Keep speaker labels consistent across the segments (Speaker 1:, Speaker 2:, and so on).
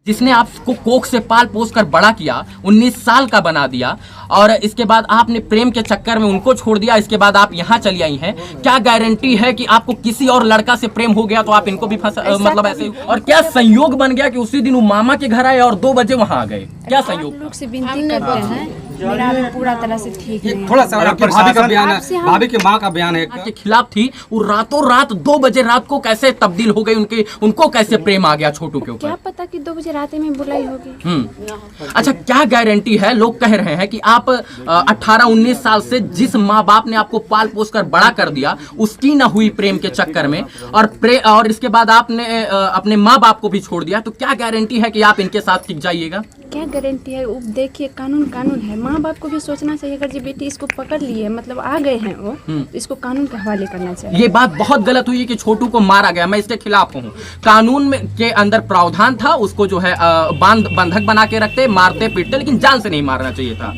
Speaker 1: जिसने आपको कोख से पाल पोस कर बड़ा किया, 19 साल का बना दिया और इसके बाद आपने प्रेम के चक्कर में उनको छोड़ दिया। इसके बाद आप यहाँ चली आई हैं। क्या गारंटी है कि आपको किसी और लड़का से प्रेम हो गया तो आप इनको भी फंसा, मतलब ऐसे? और क्या संयोग बन गया कि उसी दिन वो मामा के घर आए और 2 बजे वहाँ आ गए? क्या संयोग?
Speaker 2: लोग से विनती करते हैं, मेरा भी पूरा तरह से ठीक नहीं।
Speaker 3: थोड़ा सा आपकी भाभी का बयान है, भाभी की माँ का बयान है
Speaker 1: के खिलाफ थी। वो रातों रात 2 बजे रात को कैसे तब्दील हो गई, उनको कैसे प्रेम आ गया छोटू के ऊपर?
Speaker 2: क्या पता कि 2 बजे रात में बुलाई होगी।
Speaker 1: अच्छा, क्या गारंटी है? लोग कह रहे हैं कि आप 18-19 साल से जिस माँ बाप ने आपको पाल पोस कर बड़ा कर दिया उसकी ना हुई प्रेम के चक्कर में, और इसके बाद आपने अपने माँ बाप को भी छोड़ दिया, तो क्या गारंटी है कि आप इनके साथ टिक जाइएगा?
Speaker 2: क्या गारंटी है? वो देखिए, कानून है। माँ बाप को भी सोचना चाहिए। अगर जी बेटी इसको पकड़ लिए, मतलब आ गए हैं वो, तो इसको कानून के हवाले करना चाहिए।
Speaker 1: ये बात बहुत गलत हुई कि छोटू को मारा गया, मैं इसके खिलाफ हूँ। कानून में के अंदर प्रावधान था, उसको जो है बंधक बना के रखते, मारते पीटते, लेकिन जान से नहीं मारना चाहिए था।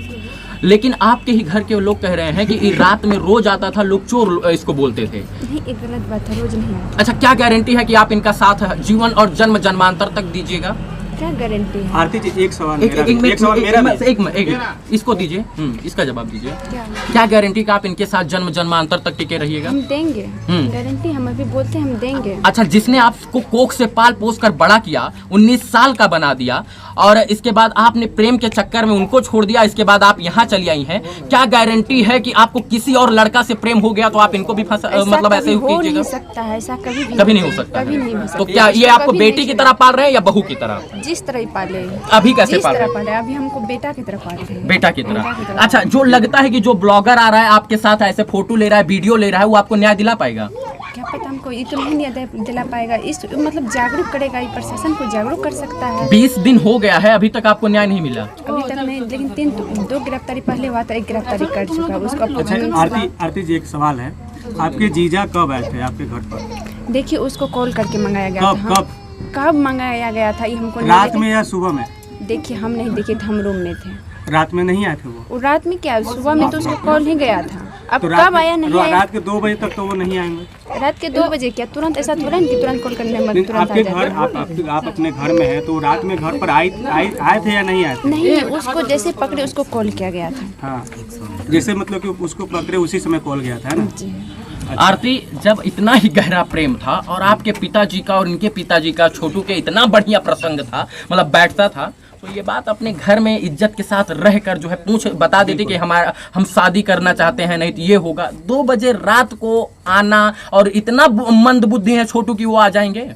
Speaker 1: लेकिन आपके ही घर के लोग कह रहे हैं कि रात में रोज आता था, लोग चोर इसको बोलते थे।
Speaker 2: नहीं, एक गलत बात है, रोज नहीं आता।
Speaker 1: अच्छा, क्या गारंटी है कि आप इनका साथ जीवन और जन्म जन्मांतर तक दीजिएगा?
Speaker 2: क्या गारंटी है?
Speaker 3: आरती जी, एक सवाल
Speaker 1: इसको दीजिए, इसका जवाब दीजिए। क्या गारंटी कि आप इनके साथ जन्म जन्मांतर तक टिके रहिएगा?
Speaker 2: हम देंगे गारंटी, हम अभी बोलते हैं हम देंगे।
Speaker 1: अच्छा, जिसने आपको कोख से पाल पोस कर बड़ा किया, 19 साल का बना दिया और इसके बाद आपने प्रेम के चक्कर में उनको छोड़ दिया, इसके बाद आप यहाँ चली आई हैं। क्या गारंटी है कि आपको किसी और लड़का से प्रेम हो गया तो आप इनको भी फंसा, मतलब ऐसे
Speaker 2: हो
Speaker 1: कीजिएगा?
Speaker 2: नहीं सकता है ऐसा,
Speaker 1: कभी नहीं हो सकता।
Speaker 2: कभी नहीं हो सकता।
Speaker 1: तो क्या ये आपको बेटी की तरह पाल रहे हैं या बहू की तरह?
Speaker 2: जिस तरह ही पाले।
Speaker 1: अभी कैसे
Speaker 2: जिस
Speaker 1: पाल
Speaker 2: तरह
Speaker 1: रहे
Speaker 2: पाले, अभी हमको बेटा की तरह पाल रहे हैं।
Speaker 1: बेटा की तरह। अच्छा, जो लगता है कि जो ब्लॉगर आ रहा है आपके साथ ऐसे फोटो ले रहा है, वीडियो ले रहा है, वो आपको न्याय दिला पाएगा?
Speaker 2: क्या पता, हमको ये तो नहीं दिला पाएगा। इस मतलब जागरूक करेगा, ये प्रशासन को जागरूक कर सकता है।
Speaker 1: 20 दिन हो गया है, अभी तक आपको न्याय नहीं मिला?
Speaker 2: अभी तक नहीं, लेकिन 2 गिरफ्तारी पहले हुआ था, 1 गिरफ्तारी कर चुका है उसको।
Speaker 3: अच्छा, आरती जी, एक सवाल है, आपके जीजा कब आए थे आपके घर पर?
Speaker 2: देखिए, उसको कॉल करके मंगाया गया था। कब मंगाया गया था ये हमको नहीं,
Speaker 3: रात में या सुबह में?
Speaker 2: देखिए, हम नहीं देखे थे, हम रूम में थे।
Speaker 3: रात में नहीं आए थे वो?
Speaker 2: रात में क्या, सुबह में तो उसको कॉल ही गया था। अब
Speaker 3: तो
Speaker 2: कब आया नहीं आया?
Speaker 3: रात के 2 बजे तक तो वो नहीं आएंगे।
Speaker 2: रात के 2 बजे क्या तुरंत ऐसा थोड़ा नहीं कि तुरंत कॉल करने में तुरंत
Speaker 3: आपके
Speaker 2: आ जाए?
Speaker 3: घर, आप अपने घर में हैं, तो रात में घर पर आए थे या नहीं आए थे?
Speaker 2: नहीं, उसको जैसे पकड़े उसको कॉल किया गया था।
Speaker 3: हाँ, जैसे मतलब कि उसको पकड़े उसी समय कॉल गया था, है ना?
Speaker 2: जी।
Speaker 1: आरती, जब इतना ही गहरा प्रेम था और आपके पिताजी का और इनके पिताजी का छोटू के इतना बढ़िया प्रसंग था, मतलब बैठता था, तो ये बात अपने घर में इज्जत के साथ रहकर जो है बता देते कि हम शादी करना चाहते हैं, नहीं तो ये होगा। 2 बजे रात को आना, और इतना मंद बुद्धि है छोटू की वो आ जाएंगे?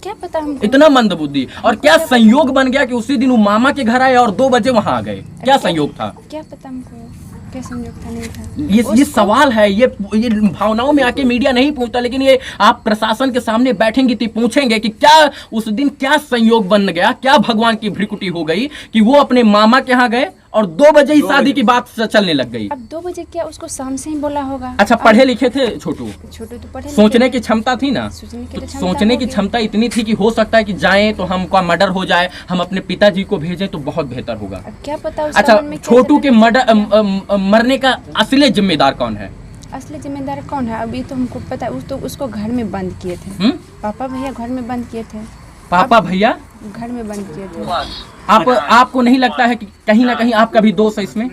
Speaker 2: क्या पता हमको।
Speaker 1: इतना मंद बुद्धि, और क्या संयोग बन गया कि उसी दिन वो मामा के घर आए और 2 बजे वहां आ गए? क्या संयोग था?
Speaker 2: क्या पता हमको, क्या संयोग था, नहीं था।
Speaker 1: ये सवाल है, ये भावनाओं में आके मीडिया नहीं पूछता, लेकिन ये आप प्रशासन के सामने बैठेंगे तो पूछेंगे कि क्या उस दिन क्या संयोग बन गया, क्या भगवान की भ्रिकुटी हो गई कि वो अपने मामा के यहाँ गए और 2 बजे ही शादी की बात चलने लग गई।
Speaker 2: अब 2 बजे क्या, उसको शाम से ही बोला होगा।
Speaker 1: अच्छा, पढ़े लिखे थे छोटू?
Speaker 2: छोटू तो पढ़े,
Speaker 1: सोचने की क्षमता थी ना? सोचने की क्षमता इतनी थी कि हो सकता है कि जाएं तो हमका मर्डर हो जाए, हम अपने पिताजी को भेजें तो बहुत बेहतर होगा।
Speaker 2: क्या पता।
Speaker 1: अच्छा, छोटू के मरने का असली जिम्मेदार कौन है?
Speaker 2: असली जिम्मेदार कौन है अभी तो हमको पता है। तो उसको घर में बंद किए थे। पापा भैया घर में बंद किए थे।
Speaker 1: पापा भैया
Speaker 2: घर में बंद किए थे।
Speaker 1: आपको नहीं लगता है कि कहीं ना कहीं आपका भी दोष है इसमें?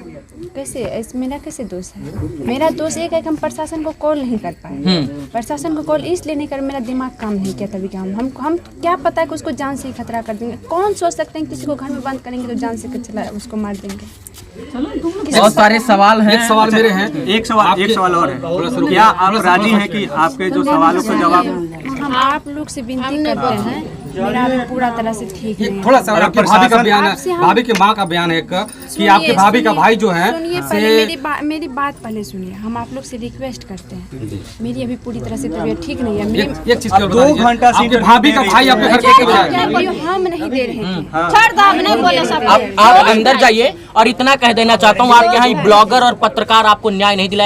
Speaker 2: कैसे मेरा कैसे दोष है? मेरा दोष एक है कि हम प्रशासन को कॉल नहीं कर पाए। प्रशासन को कॉल इसलिए नहीं कर, मेरा दिमाग काम नहीं किया तभी कि हम क्या पता है कि उसको जान से ही खतरा कर देंगे। कौन सोच सकते हैं किसी को घर में बंद करेंगे तो जान से चला उसको मार देंगे?
Speaker 1: बहुत सारे सवाल हैं।
Speaker 3: एक सवाल मेरे हैं, एक सवाल और है। क्या आप राजी हैं कि आपके जो सवालों का जवाब?
Speaker 2: हम आप लोग से विनती करते हैं, मेरा भी पूरा तरह से ठीक नहीं है।
Speaker 3: थोड़ा सा आपकी भाभी का बयान है, भाभी की माँ का बयान है कि आपके भाभी का भाई जो है।
Speaker 2: सुनिए, पहले मेरी बात पहले सुनिए। हम आप लोग से रिक्वेस्ट करते हैं, मेरी अभी पूरी तरह से तबीयत ठीक नहीं है।
Speaker 3: एक चीज 2 घंटा से आपके भाभी का भाई आपके घर के
Speaker 2: हम नहीं दे रहे हैं।
Speaker 1: आप अंदर जाइए, और इतना कह देना चाहता हूँ, आपके यहाँ ब्लॉगर और पत्रकार आपको न्याय नहीं दिलाएगा।